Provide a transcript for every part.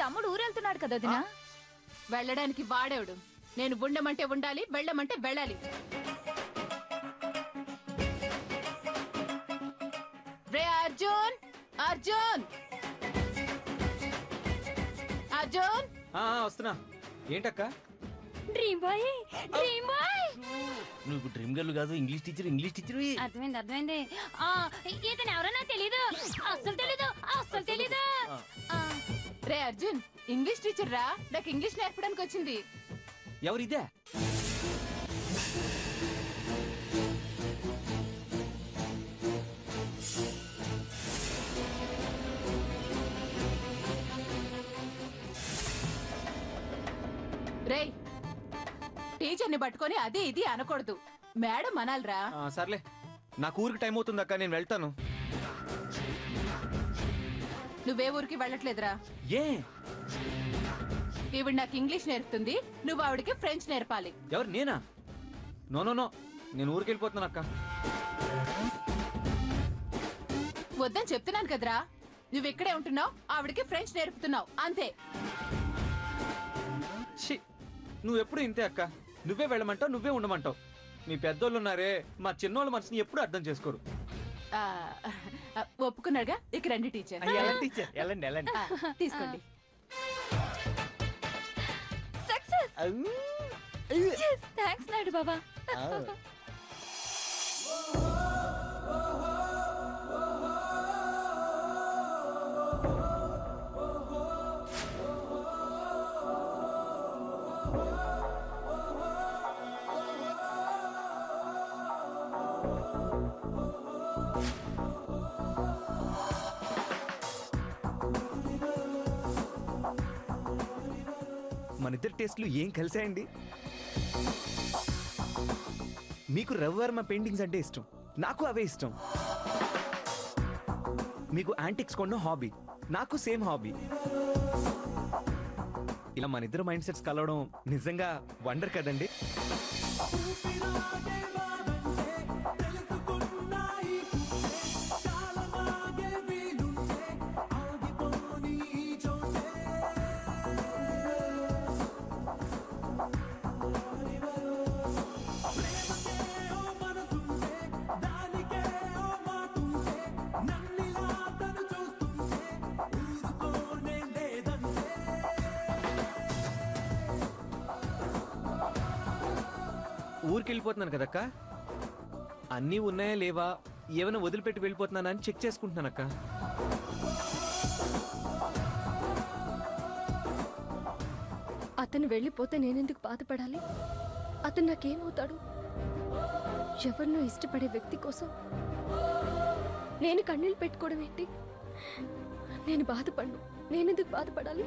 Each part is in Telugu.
తమ్ముడు ఊరెళ్తున్నాడు కదా వదినా. వెళ్ళడానికి వాడేవుడు. నేను ఉండమంటే ఉండాలి, వెళ్ళమంటే వెళ్ళాలి. రే అర్జున్, అర్జున్, అర్జున్. వస్తున్నా. ఏంటక్క? Dream boy, dream boy. నువ్వు డ్రీమ్ గర్ల్ కాదు, ఇంగ్లీష్ టీచర్, ఇంగ్లీష్ టీచర్. అర్థమైంది, అర్థమైంది. ఇతను ఎవరన్నా తెలీదు, అస్సలు తెలీదు, అస్సలు తెలీదు. రే అర్జున్, ఇంగ్లీష్ టీచర్ రా. నాకు ఇంగ్లీష్ నేర్పడానికి వచ్చింది. ఎవరిదే? రే, టీచర్ని పట్టుకొని అది ఇది అనకూడదు, మేడం అనాలిరా. సర్లే, నాకు ఊరికి టైం అవుతుంది అక్క, నేను వెళ్తాను. నువ్వే ఊరికి వెళ్ళట్లేదురా? ఏ? ఈవిడ నాకు ఇంగ్లీష్ నేర్పుతుంది, నువ్వు ఆవిడకి ఫ్రెంచ్ నేర్పాలి. ఎవరు, నేనా? నో నో నో, నేను ఊరికి వెళ్ళిపోతున్నాను అక్క. వద్దని చెప్తున్నాను కదరా. నువ్వు ఇక్కడే ఉంటున్నావు, ఆవిడకి ఫ్రెంచ్ నేర్పుతున్నావు, అంతే. నువ్వు ఎప్పుడు ఇంతే అక్క. నువ్వే వెళ్ళమంటావు, నువ్వే ఉండమంటావు. మీ పెద్దోళ్ళు ఉన్నారే, మా చిన్నోళ్ళ మనసుని ఎప్పుడు అర్థం చేసుకోరు. ఒప్పుకున్నాడుగా, ఇక రండి టీచర్. టీచర్ వెళ్ళండి, వెళ్ళండి. తీసుకోండి. సక్సెస్. థ్యాంక్స్ నాయుడు బాబా. మన ఇద్దరు టేస్ట్లు ఏం కలిసాయండి. మీకు రవివర్మ పెయింటింగ్స్ అంటే ఇష్టం, నాకు అవే ఇష్టం. మీకు యాంటిక్స్ కొన్న హాబీ, నాకు సేమ్ హాబీ. ఇలా మన ఇద్దరు మైండ్ సెట్స్ కలవడం నిజంగా వండర్ కదండి. ఊరికి వెళ్ళిపోతున్నాను కదక్క, అన్నీ ఉన్నాయా లేవా, ఏమైనా వదిలిపెట్టి వెళ్ళిపోతున్నానా అని చెక్ చేసుకుంటున్నానక్క. అతను వెళ్ళిపోతే నేనెందుకు బాధపడాలి? అతను నాకేమవుతాడు? ఎవరినో ఇష్టపడే వ్యక్తి కోసం నేను కన్నీళ్ళు పెట్టుకోవడం ఏంటి? నేను బాధపడను, నేనెందుకు బాధపడాలి?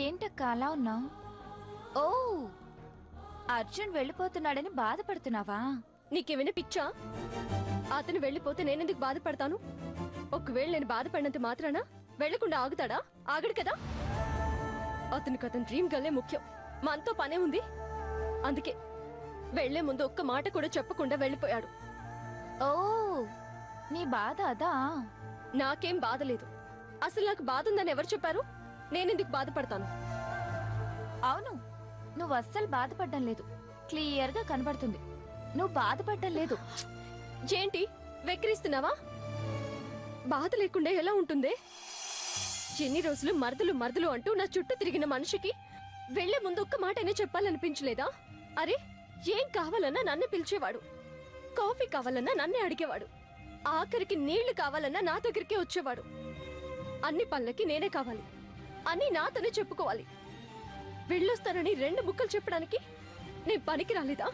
ఏంటక్క అలా ఉన్నావు? ఓ, అర్జున్ వెళ్ళిపోతున్నాడని బాధపడుతున్నావా? నీకేమైనా పిచ్చా? అతను వెళ్ళిపోతే నేనెందుకు బాధపడతాను? ఒకవేళ నేను బాధపడినంత మాత్రాన వెళ్లకుండా ఆగుతాడా? ఆగడు కదా. అతనికి అతని డ్రీమ్ గర్లే ముఖ్యం, మనతో పనే ఉంది. అందుకే వెళ్లే ముందు ఒక్క మాట కూడా చెప్పకుండా వెళ్ళిపోయాడు. ఓ, నీ బాధ అదా? నాకేం బాధ లేదు. అసలు నాకు బాధ ఉందని ఎవరు చెప్పారు? నేనెందుకు బాధపడతాను? అవును, నువ్వు అస్సలు బాధపడ్డం లేదు. క్లియర్ గా కనబడుతుంది నువ్వు బాధపడ్డం లేదు. ఏంటి వెక్కిరిస్తున్నావా? బాధ లేకుండా ఎలా ఉంటుందే? ఎన్ని రోజులు మరదలు మరదలు అంటూ నా చుట్టూ తిరిగిన మనిషికి వెళ్లే ముందు ఒక్క మాటైనా చెప్పాలనిపించలేదా? అరే, ఏం కావాలన్నా నన్ను పిలిచేవాడు, కాఫీ కావాలన్నా నన్నే అడిగేవాడు, ఆఖరికి నీళ్లు కావాలన్నా నా దగ్గరికే వచ్చేవాడు. అన్ని పనులకి నేనే కావాలి, అన్ని నాతోనే చెప్పుకోవాలి. వెళ్ళొస్తానని రెండు ముక్కలు చెప్పడానికి నేను పనికి రాలేదా?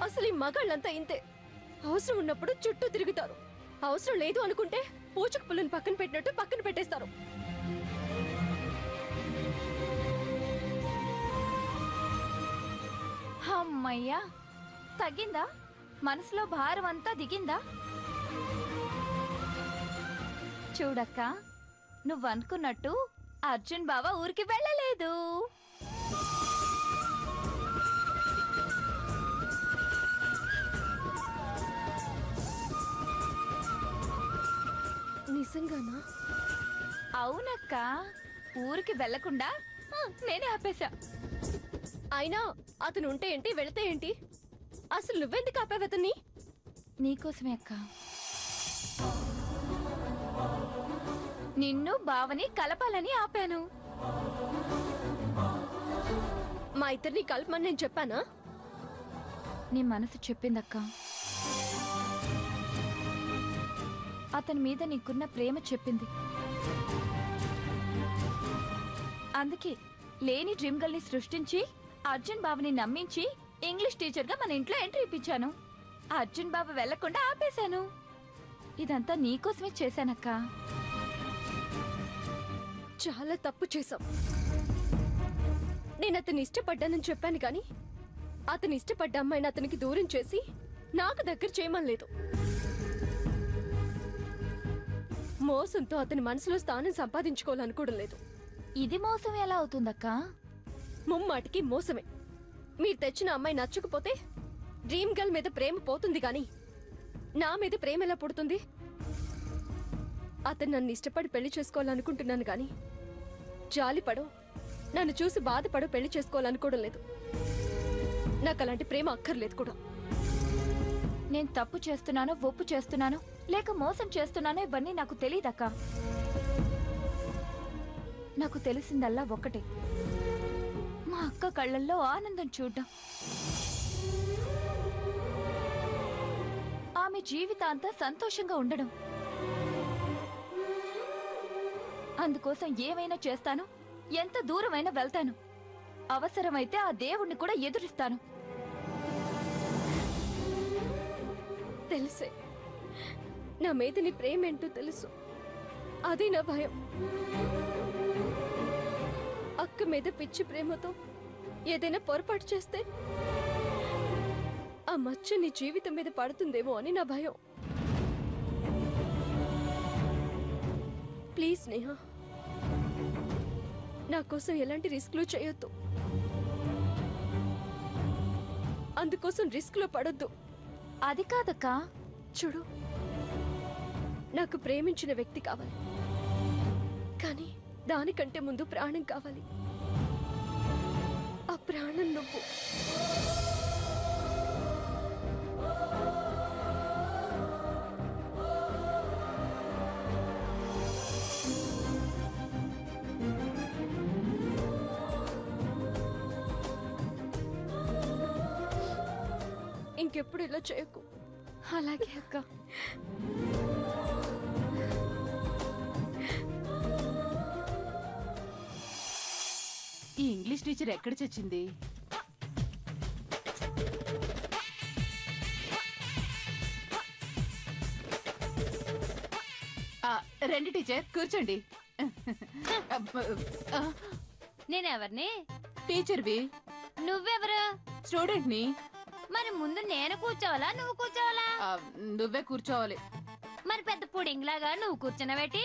అసలు ఈ మగాళ్ళంతా ఇంతే. అవసరం ఉన్నప్పుడు చుట్టూ తిరుగుతారు, అవసరం లేదు అనుకుంటే పూచకు పుల్లని పక్కన పెట్టినట్టు పక్కన పెట్టేస్తారు. అమ్మయ్యా, తగ్గిందా? మనసులో భారం అంతా దిగిందా? చూడక్క, నువ్వనుకున్నట్టు అర్జున్ బావ ఊరికి వెళ్ళలేదు. నిజంగానా? అవునక్క, ఊరికి వెళ్లకుండా నేనే ఆపేశా. అయినా అతను ఉంటే ఏంటి, వెళితే ఏంటి? అసలు నువ్వెందుకు ఆపావు అతన్ని? నీకోసమే అక్క. నిన్ను బావని కలపాలని ఆపాను. మా ఇద్దరిని కలపమని నేను చెప్పానా? నీ మనసు చెప్పిందక్క. అతని మీద నీకున్న ప్రేమ చెప్పింది. అందుకే లేని డ్రీమ్ గర్ల్ ని సృష్టించి అర్జున్ బాబుని నమ్మించి ఇంగ్లీష్ టీచర్ గా మన ఇంట్లో ఎంట్రీ ఇప్పించాను. అర్జున్ బాబు వెళ్లకుండా ఆపేశాను. ఇదంతా నీకోసమే చేశానక్క. చాలా తప్పు చేశావు. నేను అతన్ని ఇష్టపడ్డానని చెప్పాను కానీ అతని ఇష్టపడ్డ అమ్మాయిని అతనికి దూరం చేసి నాకు దగ్గర చేయమనలేదు. మోసంతో అతని మనసులో స్థానం సంపాదించుకోవాలనుకోవడం లేదు. ఇది మోసం ఎలా అవుతుందక్క? ముమ్మాటికి మోసమే. మీరు తెచ్చిన అమ్మాయి నచ్చకపోతే డ్రీమ్ గర్ల్ మీద ప్రేమ పోతుంది గాని నా మీద ప్రేమ ఎలా పుడుతుంది? అతను నన్ను ఇష్టపడి పెళ్లి చేసుకోవాలనుకుంటున్నాను గాని జాలిపడో నన్ను చూసి బాధపడో పెళ్లి చేసుకోవాలనుకోవడం లేదు. నాకు అలాంటి ప్రేమ అక్కర్లేదు కూడా. నేను తప్పు చేస్తున్నానో ఒప్పు చేస్తున్నానో లేక మోసం చేస్తున్నానో ఇవన్నీ నాకు తెలియదక్క. నాకు తెలిసిందల్లా ఒక్కటే, మా అక్క కళ్ళల్లో ఆనందం చూడ్డం. ఆమె జీవితాంతా సంతోషంగా ఉండడం. అందుకోసం ఏమైనా చేస్తాను, ఎంత దూరమైనా వెళ్తాను. అవసరమైతే ఆ దేవుణ్ణి కూడా ఎదురిస్తాను. తెలుసే, నా మీద నీ ప్రేమ ఏంటో తెలుసు. అదే నా భయం. అక్క మీద పిచ్చి ప్రేమతో ఏదైనా పొరపాటు చేస్తే ఆ మచ్చ నీ జీవితం మీద పడుతుందేమో అని నా భయం. ప్లీజ్ స్నేహ, నా కోసం ఎలాంటి రిస్క్లు చేయొద్దు. అందుకోసం రిస్క్ లో పడొద్దు. అది కాదక్కా. చూడు, నాకు ప్రేమించిన వ్యక్తి కావాలి, కానీ దానికంటే ముందు ప్రాణం కావాలి. ఆ ప్రాణం నువ్వు. ఇంకెప్పుడు ఇలా చేయకు. అలాగే అక్క. ఈ ఇంగ్లీష్ టీచర్ ఎక్కడ చచ్చింది? రండి టీచర్, కూర్చోండి. నేనెవరిని? టీచర్వి. నువ్వెవరు? స్టూడెంట్ ని. మరి ముందు నేను కూర్చోవాలా నువ్వు కూర్చోవాలా? నువ్వే కూర్చోవాలి. మరి పెద్ద పుడింగ్ లాగా నువ్వు కూర్చున్నవేటి?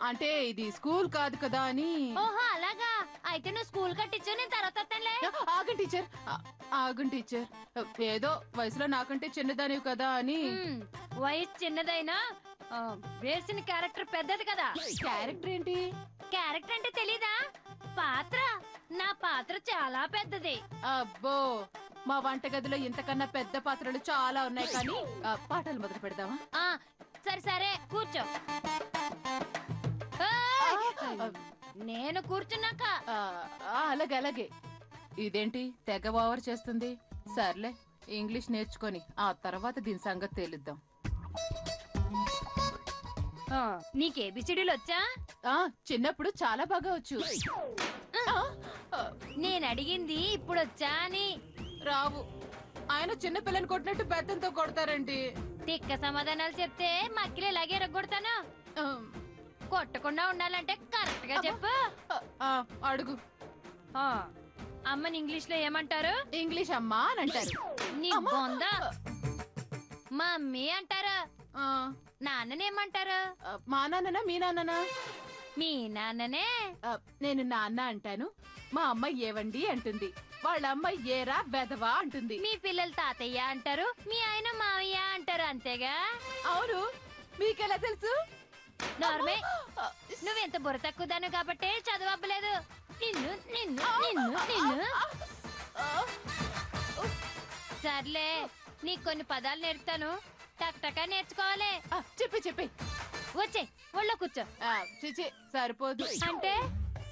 అంటే ఇది స్కూల్ కాదు కదా అని. ఓహో అలాగా. అయితే నువ్వు స్కూల్ కట్టించు, నేను తర్వాత వస్తానులే. ఆగండి టీచర్, ఆగండి టీచర్. ఏదో వయసులో నాకంటే చిన్నదానివి కదా అని. వయసు చిన్నదైనా వేసిన క్యారెక్టర్ పెద్దది కదా. క్యారెక్టర్ ఏంటి? క్యారెక్టర్ అంటే తెలీదా? పాత్ర. నా పాత్ర చాలా పెద్దది. అబ్బో, మా వంటగదిలో ఇంతకన్నా పెద్ద పాత్రలు చాలా ఉన్నాయి. కానీ పాటలు మొదలు పెడదామా? సరే సరే కూర్చో. నేను కూర్చున్నాక అలాగే అలాగే. ఇదేంటి తెగ ఓవర్ చేస్తుంది? సర్లే, ఇంగ్లీష్ నేర్చుకొని ఆ తర్వాత దీని సంగతి తేలిద్దాం. నీకేబిసిడీలు వచ్చా? చిన్నప్పుడు చాలా బాగా వచ్చు. నేను అడిగింది ఇప్పుడు వచ్చా అని. రావు. ఆయన చిన్న పిల్లని కొట్టినట్టు బెత్తంతో కొడతారండి. తిక్క సమాధానాలు చెప్తే మక్కిలు ఇలాగే ఎరగొడతాను. కొట్టకుండా ఉండాలంటే కరెక్ట్ గా చెప్పు. అడుగు. అమ్మని ఇంగ్లీష్ లో ఏమంటారు? ఇంగ్లీష్ అమ్మా అని అంటారు. నీ బొంద. మమ్మీ అంటారు. నాన్ననేమంటారు? మా నాన్ననా మీ నాన్ననా? మీ నాన్ననే. నేను నాన్న అంటాను, మా అమ్మ ఏవండి అంటుంది, వాళ్ళ అమ్మ ఏరా వెధవా అంటుంది. మీ పిల్లలు తాతయ్య అంటారు, మీ ఆయన మావయ్య అంటారు, అంతేగా? అవును, మీకెలా తెలుసు? నార్మే నువ్వెంత బుర్ర తక్కువదాను కాబట్టి చదువు అవ్వలేదు. నిన్ను నిన్ను నిన్ను నిన్ను సర్లే, నీకు కొన్ని పదాలు నేర్పుతాను, టక్ టకా నేర్చుకోవాలి. చెప్పి వచ్చే ఒళ్ళో కూర్చో. చిచి సరిపోదు. అంటే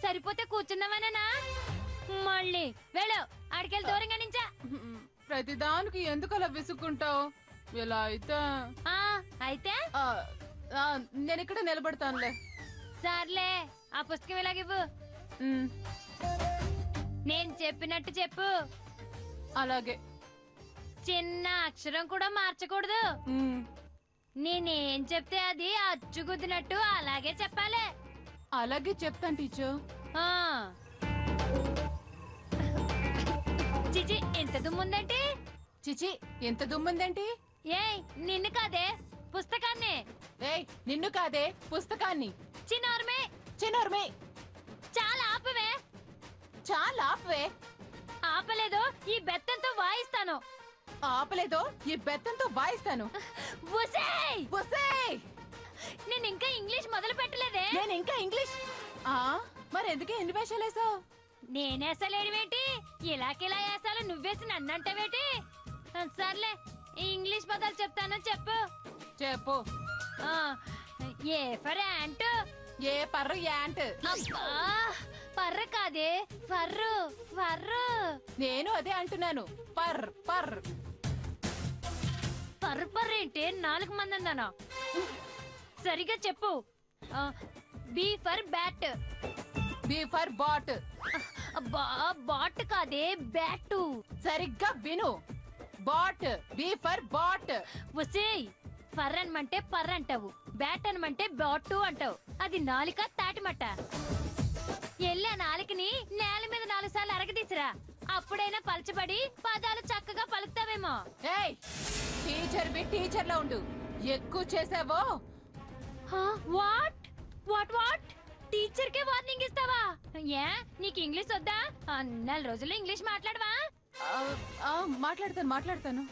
సరిపోతే కూర్చున్నావనా? మళ్ళీ వెళ్ళు, ఆడికెళ్ళి దూరంగా నించా. ప్రతిదానికి ఎందుకు అలా విసుక్కుంటావు? ఇలా అయితే అయితే నేను ఇక్కడ నిలబడతానులే. సర్లే, ఆ పుస్తకం ఇలాగివ్వు. నేను చెప్పినట్టు చెప్పు. అలాగే. చిన్న అక్షరం కూడా మార్చకూడదు. నేనేం చెప్తే అది అచ్చుగుద్దినట్టు అలాగే చెప్పాలి. అలాగే చెప్తాను టీచర్. చిచి, ఎంత దుమ్ముందంటే? చిచి ఎంత దుమ్ముందేంటి? ఏయ్, నిన్ను కాదే, పుస్తకాన్ని. ఏయ్ నిన్ను కాదే, పుస్తకాన్ని. చిన్నోర్మే, చిన్నోర్మే. చాలా ఆపవే. చాలా ఆపవే. ఆపలేదు, ఈ బెత్తంతో వాయిస్తాను. ఆపలేదో ఈ బెత్తంతో వాయిస్తాను. ఉసేయ్! ఒసేయ్! నేను ఇంకా ఇంగ్లీష్ మొదలు పెట్టలేదే. నేను ఇంకా ఇంగ్లీష్. మరి ఎందుకే ఎన్ని వేషాలు వేసావు? నేనేసలేడువేంటి, ఇలాకిలా వేసాలు నువ్వేసి నన్నంటావేటి? సర్లే, ఈ ఇంగ్లీష్ పదాలు చెప్తాను, చెప్పు. చెప్పు. A for ant. ఏ పర్రు యాంట్. అబ్బా, పర్రు కాదే, ఫర్రు ఫర్రు. నేను అదే అంటున్నాను. Per per. పర్రు పర్రు ఏంటి? 4 మంది అన్నాను. సరిగా చెప్పు. B for bat. B for bat. Bat కాదే, బ్యాట్. సరిగ్గా విను. బాట్. B for bat. వసేయ్, ఫర్ అనమంటే పర్ అంటావు, బ్యాట్ అనమంటే బాటు అంటావు. అది నాలిక తాటిమట్ట. ఎల్లి ఆ నాలికని నేల మీద 4 సార్లు అరగదీసిరా, అప్పుడైనా పలచబడి పదాలు చక్కగా పలుకుతావేమో. ఏయ్, టీచర్ బి టీచర్ లో ఉండు. ఎక్కువ చేసావో. What what what? Teacher K warning ఇస్తావా? ఏ, నీకు ఇంగ్లీష్ వద్దా? 4 రోజుల్లో ఇంగ్లీష్ మాట్లాడవా? మాట్లాడతాను.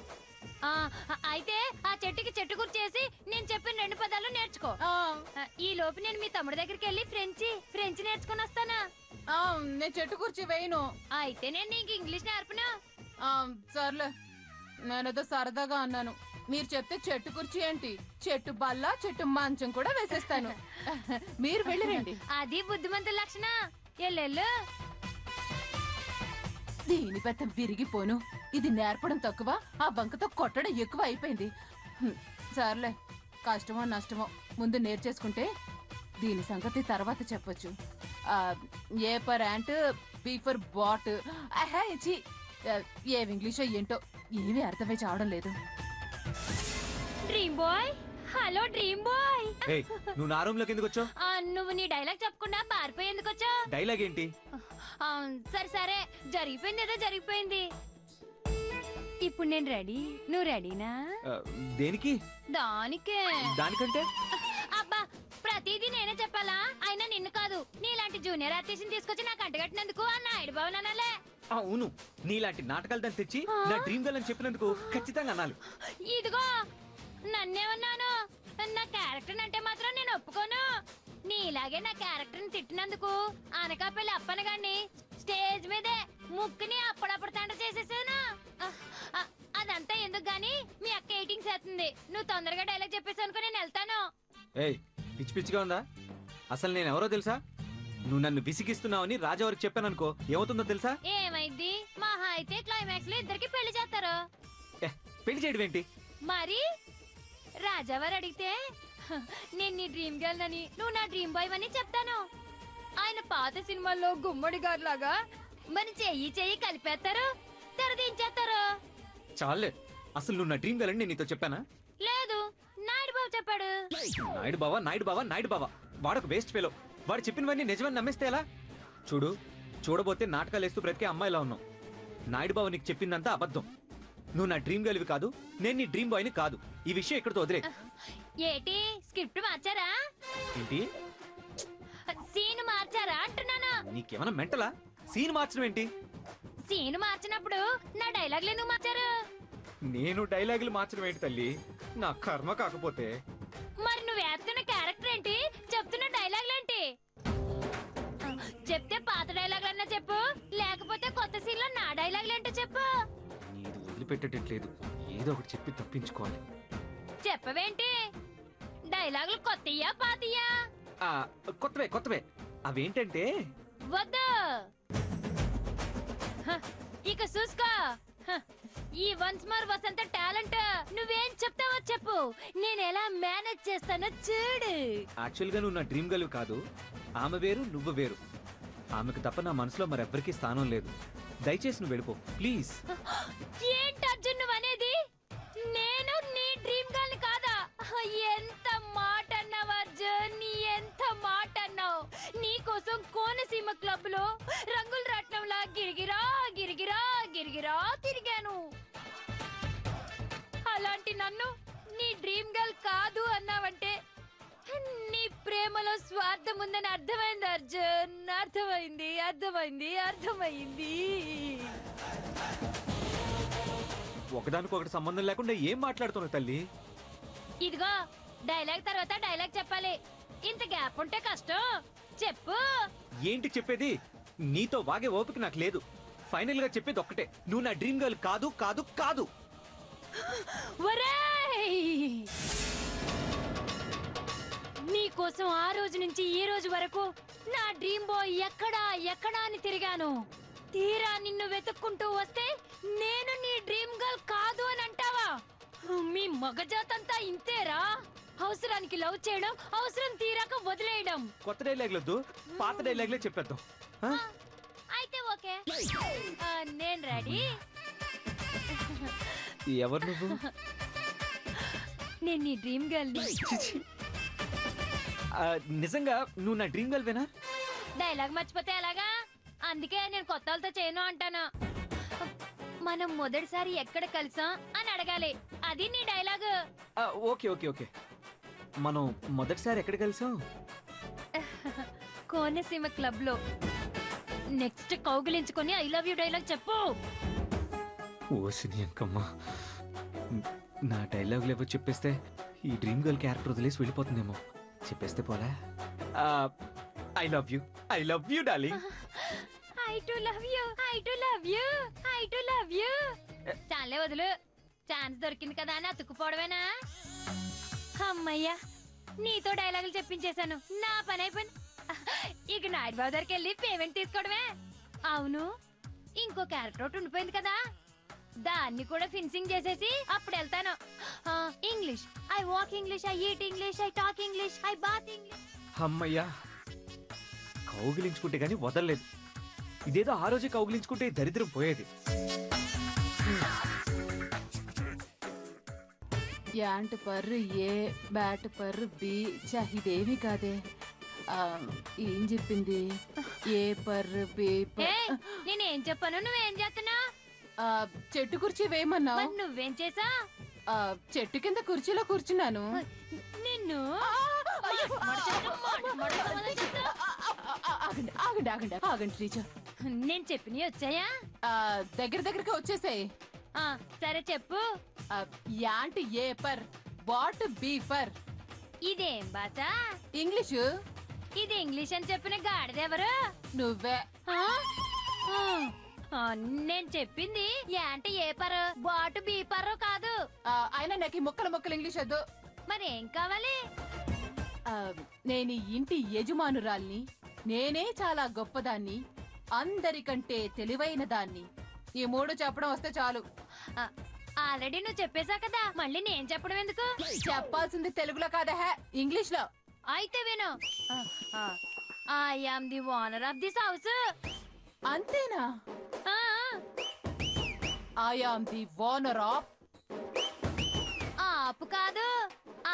అయితే ఆ చెట్టుకి చెట్టు గుర్చేసి నేను చెప్పిన 2 పదాలు నేర్చుకో. ఈ లోపు నేను మీ తమ్ముడి దగ్గరికి వెళ్ళి ఫ్రెంచ్ నేర్చుకుని వస్తానా? నేను చెట్టు కూర్చి వేయను. అయితే నేను నీకు ఇంగ్లీష్ నేర్పను. సర్లే, నేనేదో సరదాగా అన్నాను. మీరు చెప్తే చెట్టు కుర్చీ ఏంటి, చెట్టు బల్ల, చెట్టు మంచం కూడా వేసేస్తాను. మీరు వెళ్ళిరండి. అది బుద్ధిమంతుల లక్షణం. ఎల్లెల్లు. దీని పెద్ద విరిగిపోను. ఇది నేర్పడం తక్కువ, ఆ బంకతో కొట్టడం ఎక్కువ అయిపోయింది. సర్లే, కష్టమో నష్టమో ముందు నేర్చేసుకుంటే దీని సంగతి తర్వాత చెప్పొచ్చు. A for ant, B for bat. ఏవి ఇంగ్లీషో ఏంటో ఏమీ అర్థమై చావడం లేదు. Dream boy, hello dream boy. ఏయ్, నువ్వు నా రూమ్ లోకి ఎందుకు వచ్చావు? నువ్వు నీ డైలాగ్ చెప్పకుండా పారిపోయి ఎందుకు వచ్చావు? డైలాగ్ ఏంటి? సరే, జరిగిపోయింది ఏదో జరిగిపోయింది. ఇప్పుడు నేను రెడీ, నువ్వు రెడీనా? దేనికి? దానికంటే అబ్బా, ప్రతిదీ నేనే చెప్పాలా? అయినా నిన్ను కాదు, నీలాంటి జూనియర్ ఆర్టిస్ట్ తీసుకొచ్చి నాకు అంటగట్టినందుకు ఆ నాయుడు బాబు అనాలే. అవును, నీలాంటి నాటకాలు దాన్ని తెచ్చి నా డ్రీమ్ గర్ల్ అని చెప్పినందుకు ఖచ్చితంగా అనాలి. ఇదిగో, నన్నేమన్నాను? నా క్యారెక్టర్ అంటే మాత్రం నేను ఒప్పుకోను. నీలాగే నా క్యారెక్టర్ ని తిట్టినందుకు అనకాపల్లి అప్పనగాన్ని స్టేజ్ మీదే ముక్కుని అప్పుడప్పుడు తండ చేసేసాను. అదంతా ఎందుకు గాని, మీ అక్క ఎయిటింగ్ చేస్తుంది. నువ్వు తొందరగా డైలాగ్ చెప్పేసి అనుకో, నేను వెళ్తాను. ఏయ్, పిచ్చి పిచ్చిగా ఉందా? అసలు నేను ఎవరో తెలుసా? నువ్వు నన్ను విసిగిస్తున్నావని రాజావారికి చెప్పాను అనుకో, ఏమవుతుందో తెలుసా? ఏమైంది? మహా అయితే క్లైమాక్స్ లో ఇద్దరికి పెళ్లి చేస్తారు. పెళ్లి చేయడం ఏంటి? మరి రాజావారు అడిగితే నేను నీ డ్రీమ్ గర్ల్ అని, నువ్వు నా డ్రీమ్ బాయ్ అని చెప్తాను. ఆయన పాత సినిమాల్లో గుమ్మడి గారు లాగా మరి చెయ్యి కలిపేస్తారు, తెరదించేస్తారు. చాలే, అసలు నువ్వు నా డ్రీమ్ గర్ల్ అని నేను నీతో చెప్పానా? లేదు, నాయుడు బాబు చెప్పాడు. నాయుడు బావా వాడొక వేస్ట్ ఫెలో. వాడు చెప్పినవన్నీ నిజమని నమ్మేస్తే ఎలా? చూడబోతే నాటకాలు వేస్తూ బ్రతికే అమ్మాయిలా ఉన్నావు. నాయుడు బావ నీకు చెప్పిందంతా అబద్ధం. నువ్వు నా డ్రీమ్ గర్ల్వి కాదు, నేను నీ డ్రీమ్ బాయ్ని కాదు. ఈ విషయం ఎక్కడితో వదిలే. ఏటి, స్క్రిప్ట్ మార్చారా? ఏంటి? సీన్ మార్చారా అంటున్నాను. నీకేమైనా మెంటలా? సీన్ మార్చడం ఏంటి? సీన్ మార్చినప్పుడు నా డైలాగులు ఎందుకు మార్చారు? నేను డైలాగులు మార్చడం ఏంటి తల్లి? నా కర్మ కాకపోతే. మరి నువ్వు వేస్తున్న క్యారెక్టర్ చూస్తున్నారేంటి? చెప్తున్న డైలాగులేంటి? చెప్తే పాత డైలాగులన్నా చెప్పు, లేకపోతే కొత్త సీన్ లో నా డైలాగులేంటో చెప్పు. నీది వదిలిపెట్టేటట్లేదు, ఏదో ఒకటి చెప్పి తప్పించుకోవాలి. చెప్పవేంటి? డైలాగులు కొత్తయ్యా పాతయ్యా? ఆ, కొత్తవే కొత్తవే. అవేంటంటే వద్దు, హ, ఇక చూసుకో. హ, ఈ వన్స్ మోర్ వసంత టాలెంట్ నువ్వేం చెప్తావో చెప్పు, నేను ఎలా మేనేజ్ చేస్తానో చూడు. యాక్చువల్ గా నువ్వు నా డ్రీమ్ గర్ల్ కాదు. ఆమె వేరు, నువ్వు వేరు. ఆమెకు తప్ప నా మనసులో మరెవ్వరికీ స్థానం లేదు. దయచేసి నువ్వు వెళ్ళిపో ప్లీజ్. ఏంటి అర్జున్ నువ్వు అనేది? నేను నీ డ్రీమ్ గర్ల్ కాదా? ఎంత మాట అన్నావు అర్జున్, ఎంత మాట అన్నావు. నీకోసం కోనసీమ క్లబ్ లో రంగుల రాట్నంలా గిరిగిరా గిరిగిరా గిరిగిరా తిరిగాను. అలాంటి నన్ను నీ డ్రీమ్ గర్ల్ కాదు అన్నావంటే నీ ప్రేమలో స్వార్థం ఉందని అర్థమైంది అర్జున్. అర్థమైంది అర్థమైంది అర్థమైంది. ఒకదానికొకటి సంబంధం లేకుండా ఏం మాట్లాడుతున్నావు తల్లి? ఇదిగో డైలాగ్ తర్వాత డైలాగ్ చెప్పాలి, ఇంత గ్యాప్ ఉంటే కష్టం. చెప్పు. ఏంటి చెప్పేది? నీతో వాగే ఓపిక నాకు లేదు. ఫైనల్ గా చెప్పేది ఒక్కటే, నువ్వు నా డ్రీమ్ గర్ల్ కాదు కాదు కాదు. ఒరేయ్! నీకోసం ఆ రోజు నుంచి ఈ రోజు వరకు నా డ్రీమ్ బాయ్ ఎక్కడా ఎక్కడా అని తిరిగాను. తీరా నిన్ను వెతుక్కుంటూ వస్తే నేను నీ డ్రీమ్ గర్ల్ కాదు అని అంటావా? మీ మగజాతంతా ఇంతేరా. అవసరానికి లవ్ చేయడం, అవసరం తీరాక వదిలేయడం. కొత్త డైలాగ్లొద్దు, పాత డైలాగ్లే చెప్పేద్దాం. ఆ? అయితే ఓకే, నేను రెడీ. ఎవరు నువ్వు? నేను నీ డ్రీమ్ గర్ల్ ని. చిచి. నిజంగా నువ్వు నా డ్రీమ్ గర్ల్ వేనా? డైలాగ్ మర్చిపోతే ఎలాగా? అందుకే నేను కొత్త వాళ్ళతో చేయను అంటాను. మనం మొదటిసారి ఎక్కడ కలిసాం అని అడగాలి, అది నీ డైలాగ్. Okay okay okay. మనం మొదటిసారి ఎక్కడ కలిసాం? కోనసీమ క్లబ్ లో. నెక్స్ట్ కౌగిలించుకొని ఐ లవ్ యూ డైలాగ్ చెప్పు. ఓసిని అంకమ్మ, నా డైలాగులు ఏవో చెప్పేస్తే ఈ డ్రీమ్ గర్ల్ క్యారెక్టర్ వదిలేసి వెళ్ళిపోతుందేమో. చెప్పేస్తే పోలా? I love you darling. I to love you, I to love you, I to love you. చాలే వదులు, ఛాన్స్ దొరికింది కదా అని అతుక్కుపోవడమేనా? అమ్మయ్యా, నీతో డైలాగులు చెప్పించేశాను, నా పని అయిపోయింది. ఇక నాయుడు బాబు దగ్గరికి వెళ్ళి పేమెంట్ తీసుకోవడమే. అవును, ఇంకో క్యారెక్టర్ ఒకటి ఉండిపోయింది కదా, దాన్ని కూడా ఫినిషింగ్ చేసేసి అప్పుడు వెళ్తాను. English, I walk English, I eat English, I talk English, I bath English. అమ్మయ్యా, కౌగిలించుకుంటే గానీ వదలలేదు. ఇదేదో ఆ రోజే కౌగిలించుకుంటే ఈ దరిద్రం పోయేది. యాంట్ పర్రు ఏ, బ్యాట్ పర్రు బి. ఇదేమీ కాదే. ఏం చెప్పింది? ఏ పర్రు బి. నేనేం చెప్పాను, నువ్వేం చేస్తున్నా? చెట్టు కుర్చీ వేయమన్నావు, నువ్వేం చేసా? చెట్టు కింద కుర్చీలో కూర్చున్నాను. నిన్ను ఆగండి ఆగండి ఆగండి ఆగండి టీచర్. నేను చెప్పినవి వచ్చాయా? దగ్గరికి వచ్చేసాయి. సరే చెప్పు. Ant A per, what B per. ఇదేం భాష? ఇంగ్లీషు. ఇది ఇంగ్లీష్ అని చెప్పిన గాడిదెవరు? నువ్వే. నేను చెప్పింది ant A per, what B per కాదు. అయినా నాకు ఈ ముక్కలు ఇంగ్లీష్ వద్దు. మరి ఏం కావాలి? నేను ఈ ఇంటి యజమానురాల్ని, నేనే చాలా గొప్పదాన్ని, అందరికంటే తెలివైన దాన్ని. ఈ మూడు చెప్పడం వస్తే చాలు. ఆల్రెడీ నువ్వు చెప్పేశా కదా, మళ్ళీ నేను చెప్పడం ఎందుకు? చెప్పాల్సింది తెలుగులో కాదా, ఇంగ్లీష్ లో. అయితే విను. I am the owner of this house. అంతేనా? I am the owner of. ఆపు కాదు,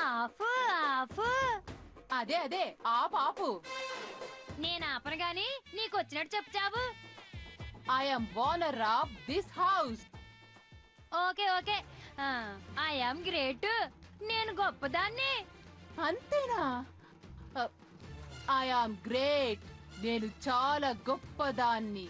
ఆఫ్ ఆఫ్. అదే ఆపు. నేను ఆపను గాని నీకు వచ్చినట్టు చెప్తావు. I am owner of this house. Okay. I am great, నేను గొప్పదాన్ని. అంతేనా? ఐ యామ్ గ్రేట్, నేను చాలా గొప్పదాన్ని.